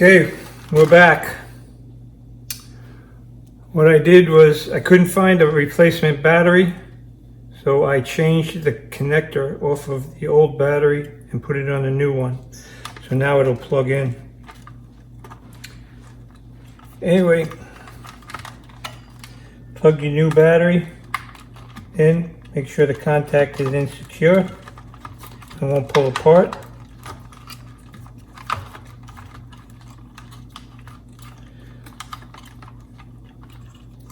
Okay, we're back. What I did was I couldn't find a replacement battery, so I changed the connector off of the old battery and put it on a new one. So now it'll plug in. Anyway, plug your new battery in. Make sure the contact is in secure. It won't pull apart.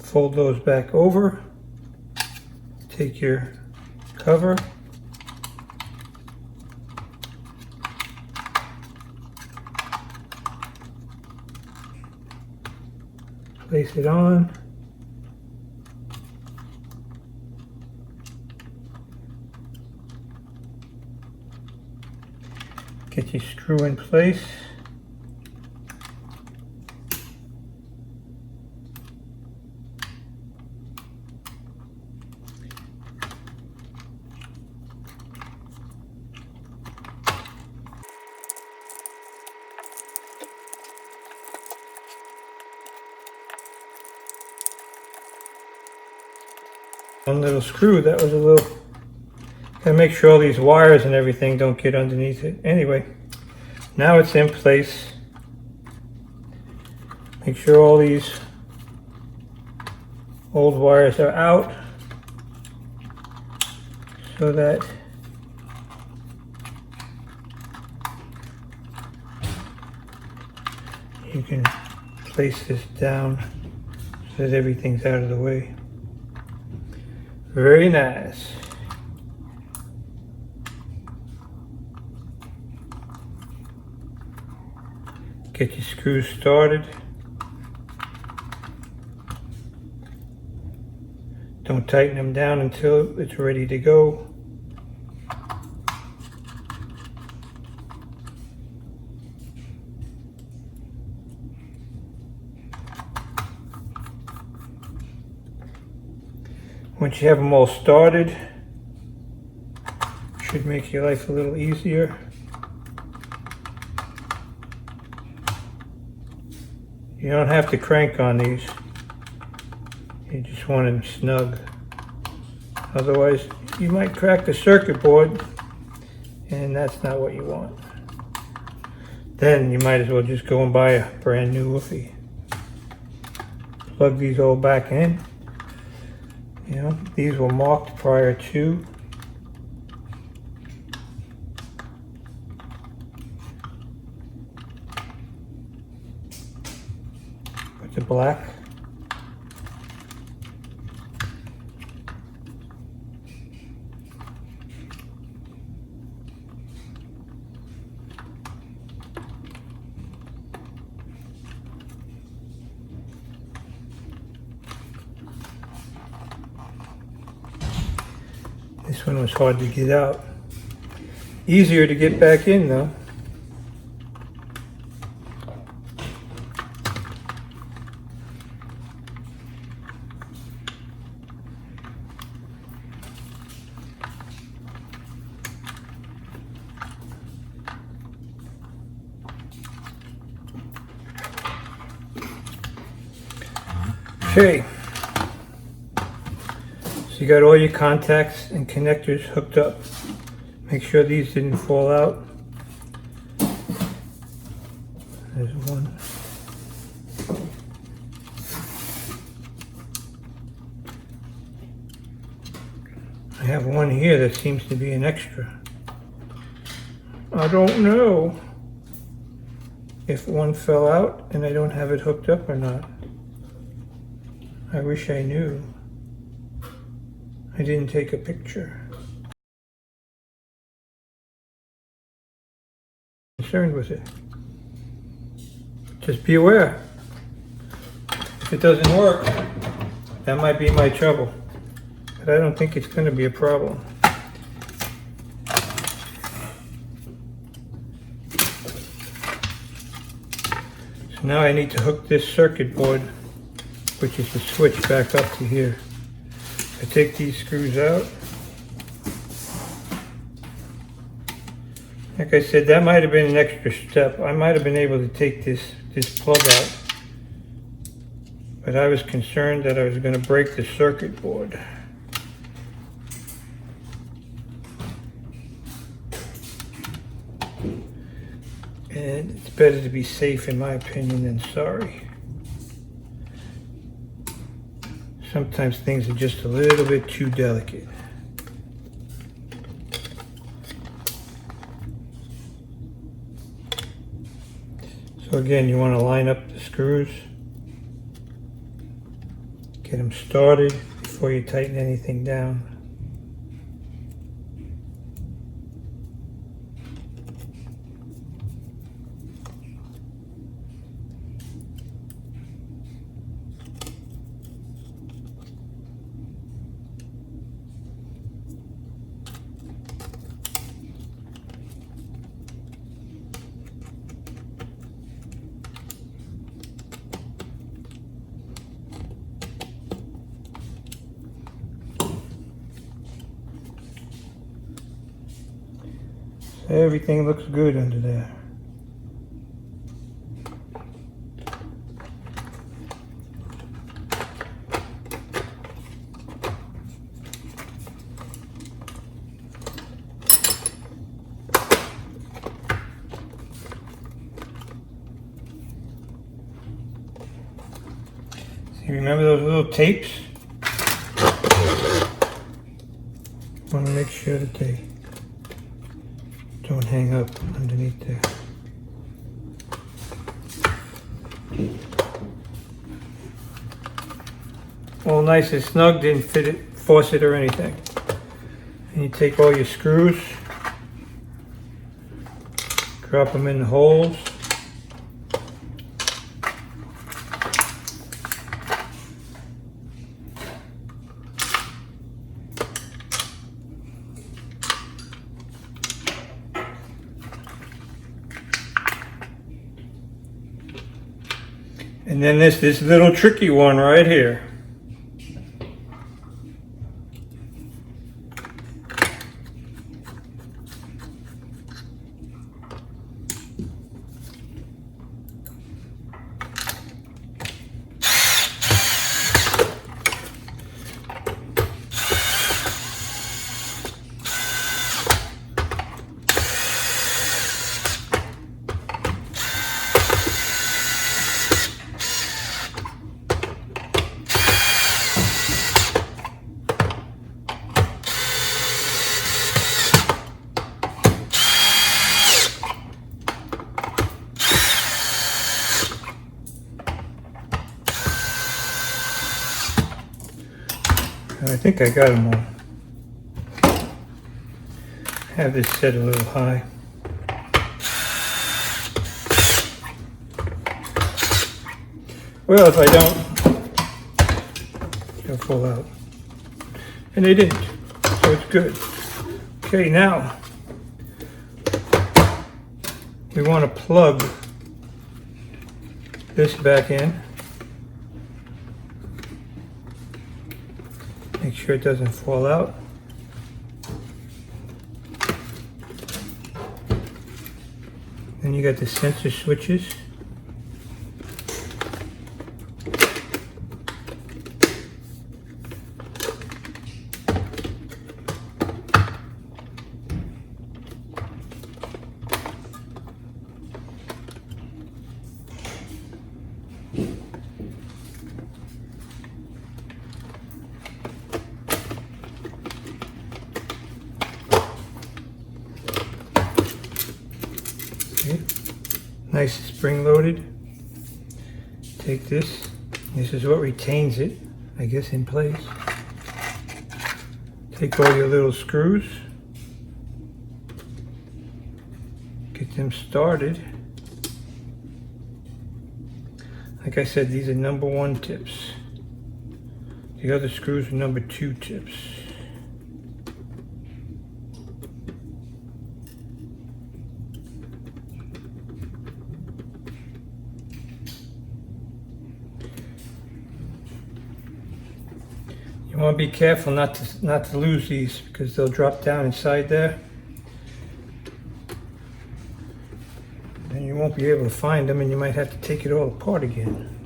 Fold those back over. Take your cover. Place it on. Get your screw in place. One little screw, that was a little, gotta make sure all these wires and everything don't get underneath it. Anyway, now it's in place. Make sure all these old wires are out so that you can place this down so that everything's out of the way. Very nice. Get your screws started. Don't tighten them down until it's ready to go. Once you have them all started, should make your life a little easier. You don't have to crank on these. You just want them snug. Otherwise, you might crack the circuit board, and that's not what you want. Then you might as well just go and buy a brand new Eufy. Plug these all back in. You know, these were marked prior to. Put the black. This one was hard to get out. Easier to get back in though. Okay. You got all your contacts and connectors hooked up. Make sure these didn't fall out. There's one. I have one here that seems to be an extra. I don't know if one fell out and I don't have it hooked up or not. I wish I knew. I didn't take a picture. Concerned with it. Just be aware. If it doesn't work, that might be my trouble. But I don't think it's going to be a problem. So now I need to hook this circuit board, which is the switch, back up to here. I take these screws out. Like I said, that might have been an extra step. I might have been able to take this plug out, but I was concerned that I was going to break the circuit board. And it's better to be safe, in my opinion, than sorry. Sometimes things are just a little bit too delicate. So again, you want to line up the screws, get them started before you tighten anything down. Everything looks good under there. See, remember those little tapes? Want to make sure that they don't hang up underneath there. All nice and snug, didn't fit it, force it or anything. And you take all your screws, drop them in the holes. And then this little tricky one right here. I think I got them all. Have this set a little high. Well, if I don't, they'll fall out. And they didn't, so it's good. Okay, now we want to plug this back in. Make sure it doesn't fall out. Then you got the sensor switches. Nice spring loaded. Take this. This is what retains it, I guess, in place. Take all your little screws. Get them started. Like I said, these are #1 tips. The other screws are #2 tips. You want to be careful not to lose these because they'll drop down inside there. you won't be able to find them, and you might have to take it all apart again.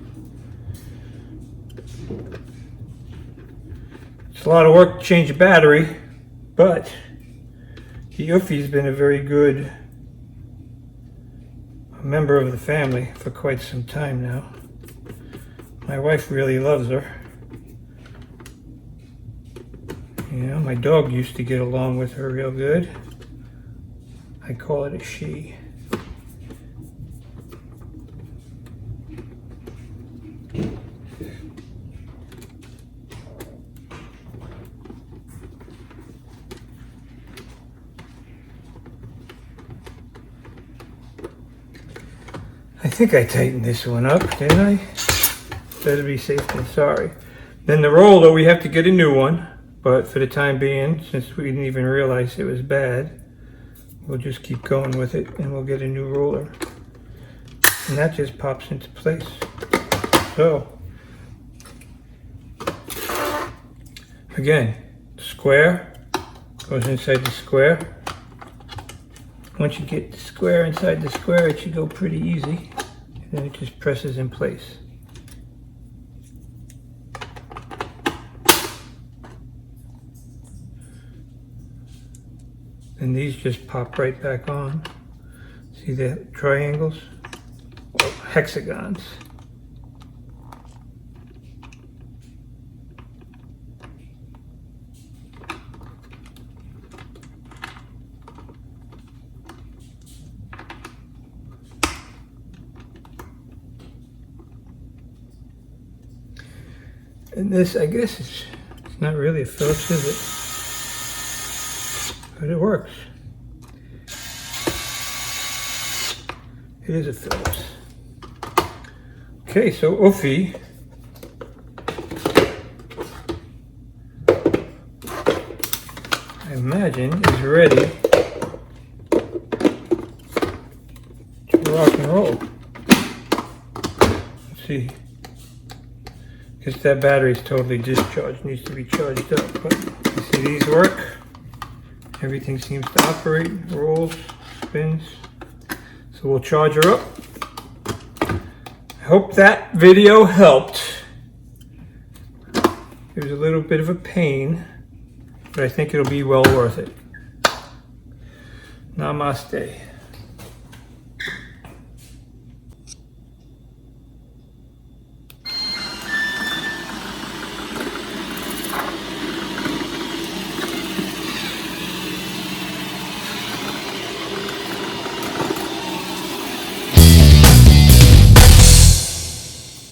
It's a lot of work to change a battery, but the Eufy's been a very good member of the family for quite some time now. My wife really loves her. You know, my dog used to get along with her real good. I call it a she. I think I tightened this one up, didn't I? Better be safe than sorry. Then the roller, we have to get a new one, but for the time being, since we didn't even realize it was bad, we'll just keep going with it and we'll get a new roller. And that just pops into place. So, again, square goes inside the square. Once you get the square inside the square, it should go pretty easy. And then it just presses in place. And these just pop right back on. See the triangles? Well, hexagons. And this, I guess, it's not really a Phillips, is it? But it works. It is a Phillips. Okay, so Eufy. I imagine is ready to rock and roll. Let's see. Because that battery is totally discharged, needs to be charged up. But you see these work. Everything seems to operate, rolls, spins. So we'll charge her up. I hope that video helped. It was a little bit of a pain, but I think it'll be well worth it. Namaste.